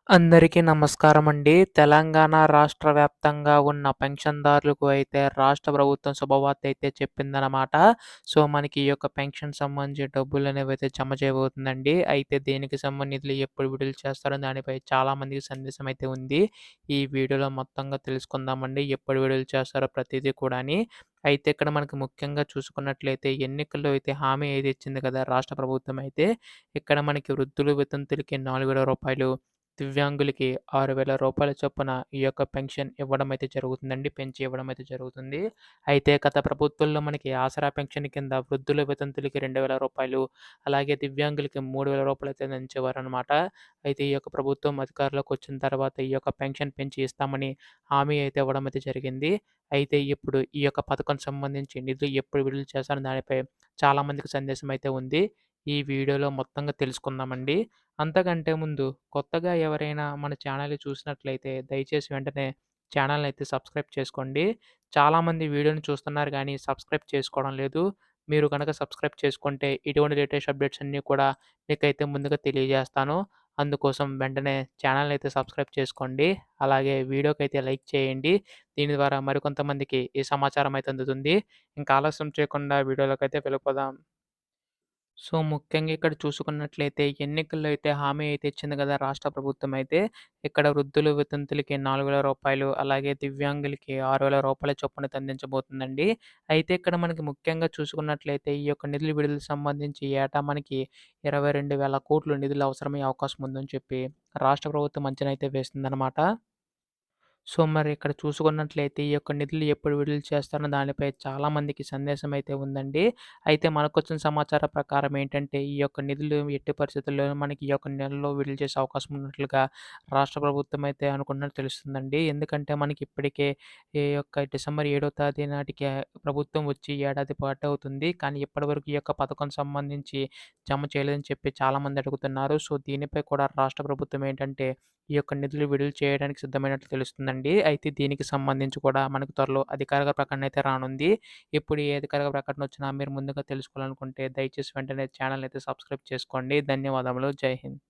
అందరికీ నమస్కారమండి. తెలంగాణ రాష్ట్ర వ్యాప్తంగా ఉన్న పెన్షన్‌దారులకు అయితే రాష్ట్ర ప్రభుత్వం శుభవార్తయితే చెప్పిందనమాట. సో, మనకి ఈ యొక్క పెన్షన్ సంబంధించి డబ్బులనేవైతే జమ చేయబోతుందండి. అయితే దేనికి నిధులు ఎప్పుడు విడుదల చేస్తారో దానిపై చాలా మందికి సందేశం అయితే ఉంది. ఈ వీడియోలో మొత్తంగా తెలుసుకుందామండి. ఎప్పుడు విడుదల చేస్తారో ప్రతీదీ కూడాని. అయితే ఇక్కడ మనకు ముఖ్యంగా చూసుకున్నట్లయితే ఎన్నికల్లో అయితే హామీ ఏది ఇచ్చింది కదా! రాష్ట్ర ప్రభుత్వం అయితే. ఇక్కడ మనకి వృద్ధులు, వితంతులకి రూ. 4,000, దివ్యాంగులకి రూ. 6,000 చొప్పున ఈ యొక్క పెన్షన్ ఇవ్వడం అయితే జరుగుతుందండి. పెంచి ఇవ్వడం అయితే జరుగుతుంది. అయితే గత ప్రభుత్వంలో మనకి ఆసరా పెన్షన్ కింద వృద్ధుల, వితంతులకి రూ. 2,000 అలాగే దివ్యాంగులకి రూ. 3,000 అయితే పెంచేవారనమాట. అయితే ఈ యొక్క ప్రభుత్వం అధికారంలోకొచ్చిన తర్వాత ఈ యొక్క పెన్షన్ పెంచి ఇస్తామని హామీ అయితే ఇవ్వడం అయితే జరిగింది. అయితే ఇప్పుడు ఈ యొక్క పథకం సంబంధించి నిధులు ఎప్పుడు విడుదల చేస్తారో దానిపై చాలా మందికి సందేశం అయితే ఉంది. ఈ వీడియోలో మొత్తంగా తెలుసుకుందామండి. అంతకంటే ముందు కొత్తగా ఎవరైనా మన ఛానల్‌ని చూసినట్లయితే దయచేసి వెంటనే ఛానల్‌ని అయితే సబ్స్క్రైబ్ చేసుకోండి. చాలామంది వీడియోని చూస్తున్నారు గానీ సబ్స్క్రైబ్ చేసుకోవడం లేదు. మీరు గనక సబ్స్క్రైబ్ చేసుకుంటే ఇటువంటి లేటెస్ట్ అప్డేట్స్ అన్నీ కూడా మీకైతే ముందుగా తెలియజేస్తాను. అందుకోసం వెంటనే ఛానల్‌ని అయితే సబ్స్క్రైబ్ చేసుకోండి. అలాగే వీడియోకైతే లైక్ చేయండి. దీని ద్వారా మరికొంతమందికి ఈ సమాచారం అయితే అందుతుంది. ఇంకా ఆలస్యం చేయకుండా వీడియోలోకైతే వెళ్ళిపోదాం. సో, ముఖ్యంగా ఇక్కడ చూసుకున్నట్లయితే ఎన్నికల్లో అయితే హామీ అయితే ఇచ్చింది కదా! రాష్ట్ర ప్రభుత్వం అయితే. ఇక్కడ వృద్ధులు, వితంతులకి రూ. 4,000 అలాగే దివ్యాంగులకి రూ. 6,000 చొప్పున అందించబోతుందండి. అయితే ఇక్కడ మనకి ముఖ్యంగా చూసుకున్నట్లయితే ఈ యొక్క నిధుల విడుదలకు సంబంధించి ఏటా మనకి 22,000,00,00,000 నిధులు అవసరమయ్యే అవకాశం ఉందని చెప్పి రాష్ట్ర ప్రభుత్వం అంచనా అయితే వేసిందనమాట. సో, మరి ఇక్కడ చూసుకున్నట్లయితే ఈ యొక్క నిధులు ఎప్పుడు విడుదల చేస్తారన్న దానిపై చాలామందికి సందేశం అయితే ఉందండి. అయితే మనకొచ్చిన సమాచారం ప్రకారం ఏంటంటే, ఈ యొక్క నిధులు ఎట్టి పరిస్థితుల్లోనూ మనకి ఈ యొక్క నెలలో విడుదల చేసే అవకాశం ఉన్నట్లుగా రాష్ట్ర ప్రభుత్వం అయితే అనుకున్నట్టు తెలుస్తుందండి. ఎందుకంటే, మనకి ఇప్పటికే ఈ యొక్క డిసెంబర్ 7వ తేదీ నాటికి ప్రభుత్వం వచ్చి ఏడాది పాటు అవుతుంది. కానీ ఇప్పటివరకు ఈ యొక్క పథకం సంబంధించి జమ చేయలేదని చెప్పి చాలామంది అడుగుతున్నారు. సో, దీనిపై కూడా రాష్ట్ర ప్రభుత్వం ఏంటంటే ఈ యొక్క నిధులు విడుదల చేయడానికి సిద్ధమైనట్లు తెలుస్తుందండి. అయితే దీనికి సంబంధించి కూడా మనకు త్వరలో అధికారిక ప్రకటన అయితే రానుంది. ఇప్పుడు ఏ అధికారిక ప్రకటన వచ్చినా మీరు ముందుగా తెలుసుకోవాలనుకుంటే దయచేసి వెంటనే ఛానెల్‌ని అయితే సబ్స్క్రైబ్ చేసుకోండి. ధన్యవాదములు. జై హింద్.